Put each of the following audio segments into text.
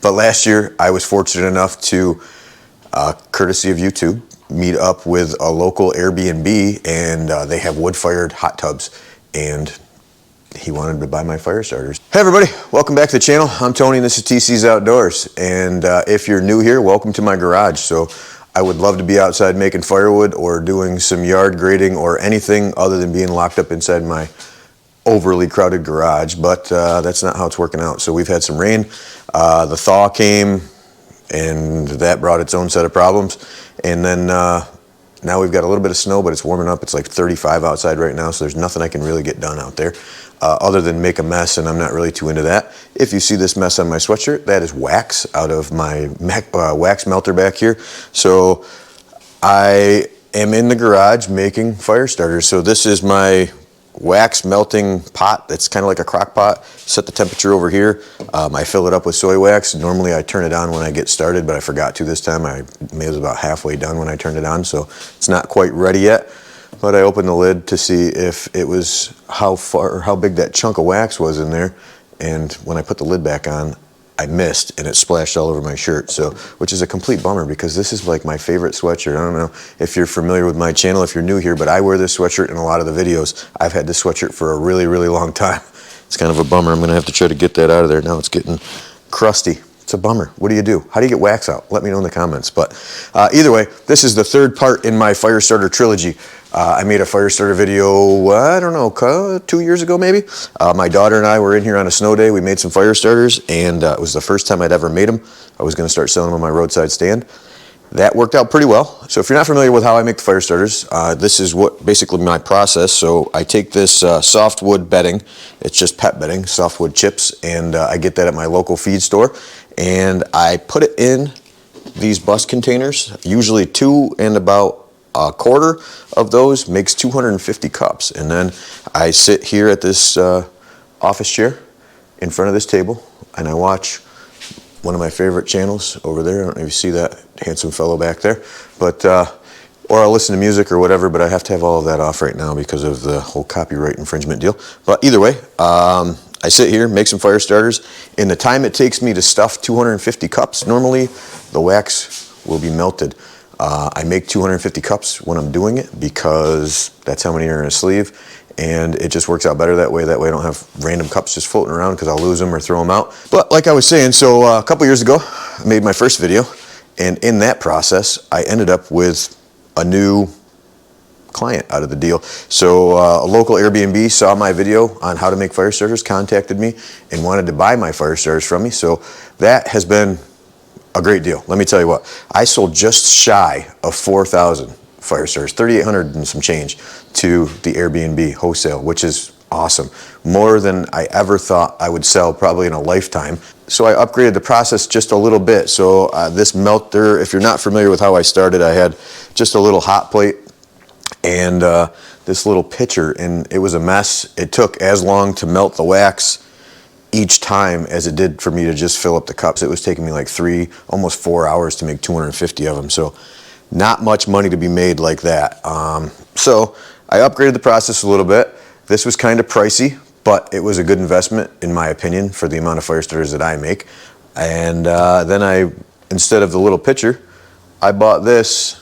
But last year, I was fortunate enough to, courtesy of YouTube, meet up with a local Airbnb, and they have wood-fired hot tubs, and he wanted to buy my fire starters. Hey everybody, welcome back to the channel. I'm Tony and this is TC's Outdoors, and if you're new here, welcome to my garage. So I would love to be outside making firewood or doing some yard grading or anything other than being locked up inside my overly crowded garage, but that's not how it's working out. So we've had some rain, the thaw came, and that brought its own set of problems, and then now we've got a little bit of snow, but it's warming up. It's like 35 outside right now, so there's nothing I can really get done out there other than make a mess, and I'm not really too into that. If you see this mess on my sweatshirt, that is wax out of my wax melter back here. So I am in the garage making fire starters. So this is my wax melting pot. It's kind of like a crock pot. Set the temperature over here. I fill it up with soy wax. Normally I turn it on when I get started, but I forgot to this time. I was about halfway done when I turned it on, so it's not quite ready yet. But I opened the lid to see if it was how big that chunk of wax was in there, and when I put the lid back on, I missed and it splashed all over my shirt. So, which is a complete bummer because this is like my favorite sweatshirt. I don't know if you're familiar with my channel, if you're new here, but I wear this sweatshirt in a lot of the videos. I've had this sweatshirt for a really, really long time. It's kind of a bummer. I'm gonna have to try to get that out of there. Now it's getting crusty. It's a bummer. What do you do? How do you get wax out? Let me know in the comments. But either way, this is the third part in my fire starter trilogy. I made a fire starter video, I don't know, 2 years ago maybe. My daughter and I were in here on a snow day. We made some fire starters, and it was the first time I'd ever made them. I was going to start selling them on my roadside stand. That worked out pretty well. So if you're not familiar with how I make the fire starters, this is what basically my process. So I take this softwood bedding. It's just pet bedding, softwood chips, and I get that at my local feed store. And I put it in these bus containers, usually 2 and about a quarter of those makes 250 cups. And then I sit here at this office chair in front of this table, and I watch one of my favorite channels over there. I don't know if you see that handsome fellow back there, but or I'll listen to music or whatever, but I have to have all of that off right now because of the whole copyright infringement deal. But either way, I sit here, make some fire starters. In the time it takes me to stuff 250 cups, normally the wax will be melted. I make 250 cups when I'm doing it because that's how many are in a sleeve, and it just works out better that way. That way I don't have random cups just floating around because I'll lose them or throw them out. But like I was saying, so a couple years ago, I made my first video, and in that process, I ended up with a new client out of the deal. So a local Airbnb saw my video on how to make fire starters, contacted me, and wanted to buy my fire starters from me. So that has been a great deal. Let me tell you what, I sold just shy of 4,000 fire starters, 3,800 and some change to the Airbnb wholesale, which is awesome. More than I ever thought I would sell probably in a lifetime. So I upgraded the process just a little bit. So this melter, if you're not familiar with how I started, I had just a little hot plate and this little pitcher, and it was a mess. It took as long to melt the wax each time as it did for me to just fill up the cups. It was taking me like 3, almost 4 hours to make 250 of them. So not much money to be made like that. So I upgraded the process a little bit. This was kind of pricey, but it was a good investment in my opinion for the amount of fire starters that I make. And then instead of the little pitcher, I bought this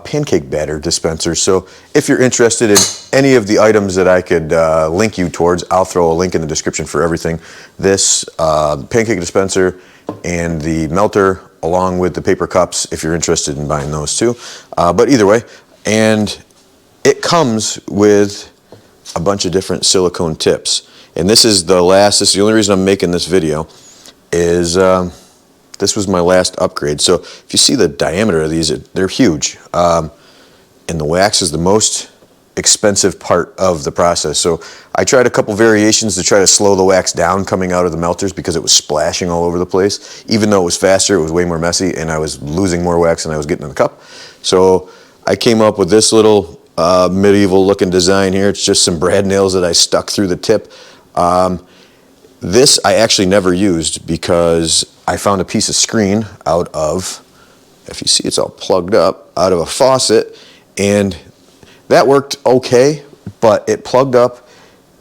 pancake batter dispenser. So if you're interested in any of the items that I could link you towards, I'll throw a link in the description for everything. This pancake dispenser and the melter along with the paper cups if you're interested in buying those too. But either way, and it comes with a bunch of different silicone tips. And this is the only reason I'm making this video is this was my last upgrade. So if you see the diameter of these, they're huge. And the wax is the most expensive part of the process. So I tried a couple variations to try to slow the wax down coming out of the melters because it was splashing all over the place. Even though it was faster, it was way more messy, and I was losing more wax than I was getting in the cup. So I came up with this little medieval looking design here. It's just some brad nails that I stuck through the tip. This I actually never used because I found a piece of screen out of, if you see it's all plugged up, out of a faucet, and that worked okay, but it plugged up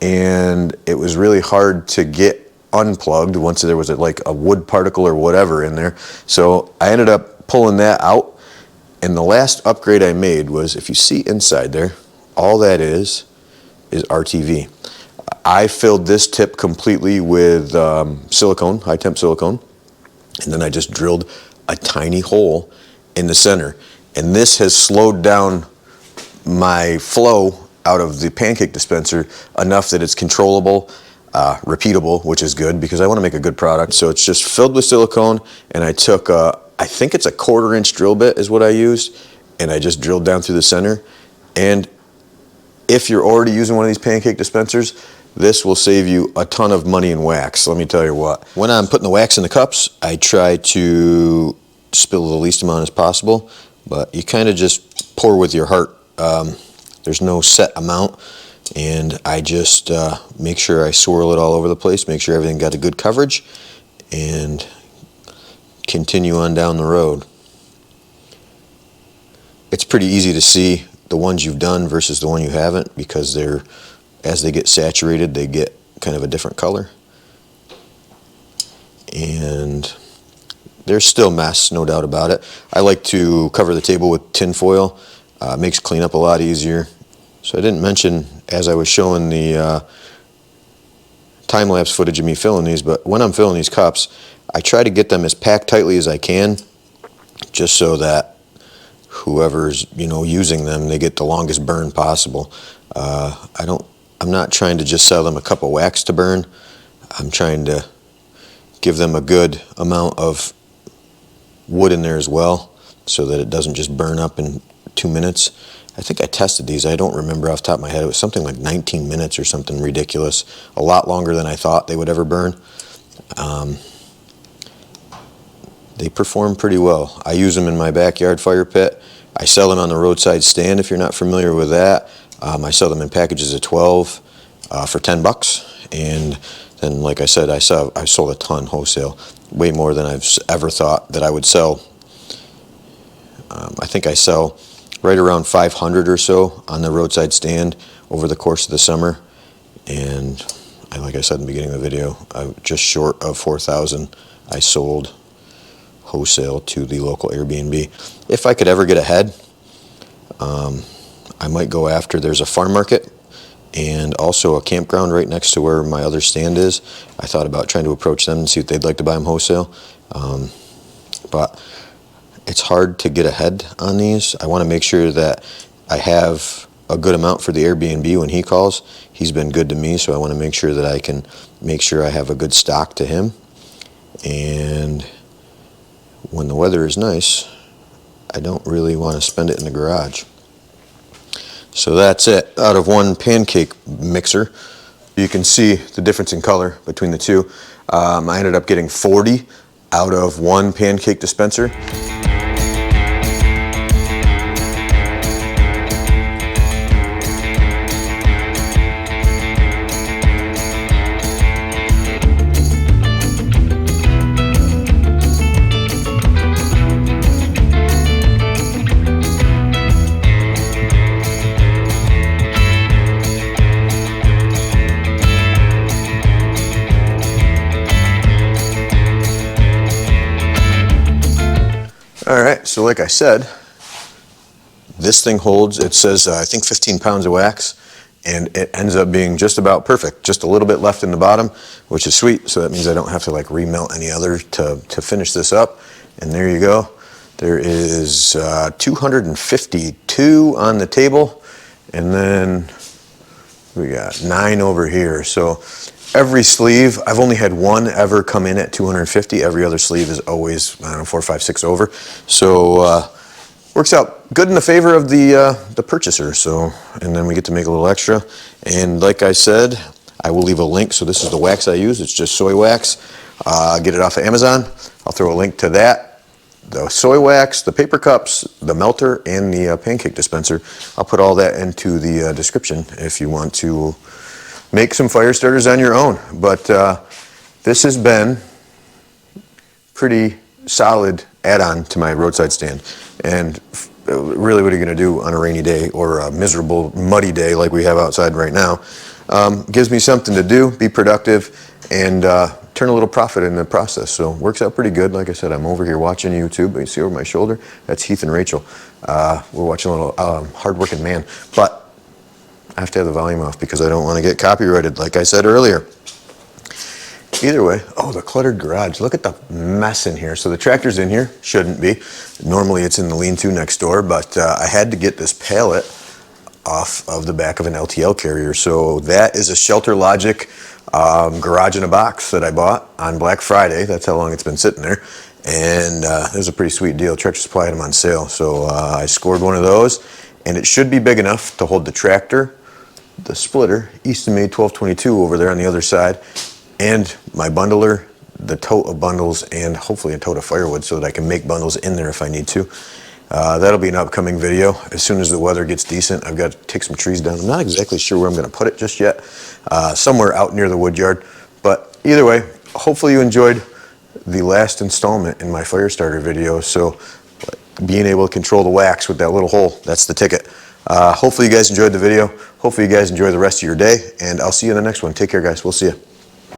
and it was really hard to get unplugged once there was like a wood particle or whatever in there. So I ended up pulling that out, and the last upgrade I made was, if you see inside there, all that is RTV. I filled this tip completely with silicone, high temp silicone, and then I just drilled a tiny hole in the center, and this has slowed down my flow out of the pancake dispenser enough that it's controllable, repeatable, which is good because I want to make a good product. So it's just filled with silicone, and I took I think it's a 1/4 inch drill bit is what I used, and I just drilled down through the center. And if you're already using one of these pancake dispensers, this will save you a ton of money in wax. Let me tell you what. When I'm putting the wax in the cups, I try to spill the least amount as possible, but you kind of just pour with your heart. There's no set amount, and I just make sure I swirl it all over the place, make sure everything got a good coverage, and continue on down the road. It's pretty easy to see the ones you've done versus the one you haven't, because as they get saturated, they get kind of a different color. And there's still mess, no doubt about it. I like to cover the table with tin foil. Makes cleanup a lot easier. So I didn't mention, as I was showing the time-lapse footage of me filling these, but when I'm filling these cups, I try to get them as packed tightly as I can, just so that whoever's using them, they get the longest burn possible. I'm not trying to just sell them a cup of wax to burn. I'm trying to give them a good amount of wood in there as well, so that it doesn't just burn up in 2 minutes. I think I tested these. I don't remember off the top of my head. It was something like 19 minutes or something ridiculous. A lot longer than I thought they would ever burn. They perform pretty well. I use them in my backyard fire pit. I sell them on the roadside stand, if you're not familiar with that. I sell them in packages of 12 for $10. And then, like I said, I sold a ton wholesale. Way more than I've ever thought that I would sell. I think I sell right around 500 or so on the roadside stand over the course of the summer. And like I said in the beginning of the video, just short of 4,000 I sold wholesale to the local Airbnb. If I could ever get ahead, I might go after, there's a farm market and also a campground right next to where my other stand is. I thought about trying to approach them and see if they'd like to buy them wholesale. But it's hard to get ahead on these. I want to make sure that I have a good amount for the Airbnb when he calls. He's been good to me, so I want to make sure that I can make sure I have a good stock to him. And when the weather is nice, I don't really want to spend it in the garage. So that's it. Out of one pancake mixer, you can see the difference in color between the two. I ended up getting 40 out of one pancake dispenser. Alright, so like I said, this thing holds, it says I think 15 pounds of wax, and it ends up being just about perfect. Just a little bit left in the bottom, which is sweet, so that means I don't have to like remelt any other to finish this up. And there you go. There is 252 on the table, and then we got 9 over here. So every sleeve, I've only had one ever come in at 250. Every other sleeve is always, I don't know, 4, 5, 6 over. So works out good in the favor of the purchaser. So, and then we get to make a little extra. And like I said, I will leave a link. So this is the wax I use. It's just soy wax. Get it off of Amazon. I'll throw a link to that. The soy wax, the paper cups, the melter, and the pancake dispenser. I'll put all that into the description if you want to make some fire starters on your own. But this has been pretty solid add-on to my roadside stand. And really, what are you going to do on a rainy day or a miserable, muddy day like we have outside right now? Gives me something to do, be productive, and turn a little profit in the process. So works out pretty good. Like I said, I'm over here watching YouTube. You see over my shoulder, that's Heath and Rachel. We're watching a little hard-working man, but I have to have the volume off because I don't want to get copyrighted, like I said earlier. Either way, oh, the cluttered garage. Look at the mess in here. So the tractor's in here, shouldn't be. Normally it's in the lean-to next door, but I had to get this pallet off of the back of an LTL carrier. So that is a Shelter Logic garage in a box that I bought on Black Friday. That's how long it's been sitting there. And it was a pretty sweet deal. Tractor Supply had them on sale. So I scored one of those, and it should be big enough to hold the tractor, the splitter, Eastonmade 1222 over there on the other side, and my bundler, the tote of bundles, and hopefully a tote of firewood so that I can make bundles in there if I need to. That'll be an upcoming video. As soon as the weather gets decent, I've got to take some trees down. I'm not exactly sure where I'm going to put it just yet. Somewhere out near the wood yard. But either way, hopefully you enjoyed the last installment in my fire starter video. So being able to control the wax with that little hole, that's the ticket. Hopefully you guys enjoyed the video. Hopefully you guys enjoy the rest of your day, and I'll see you in the next one. Take care, guys. We'll see you.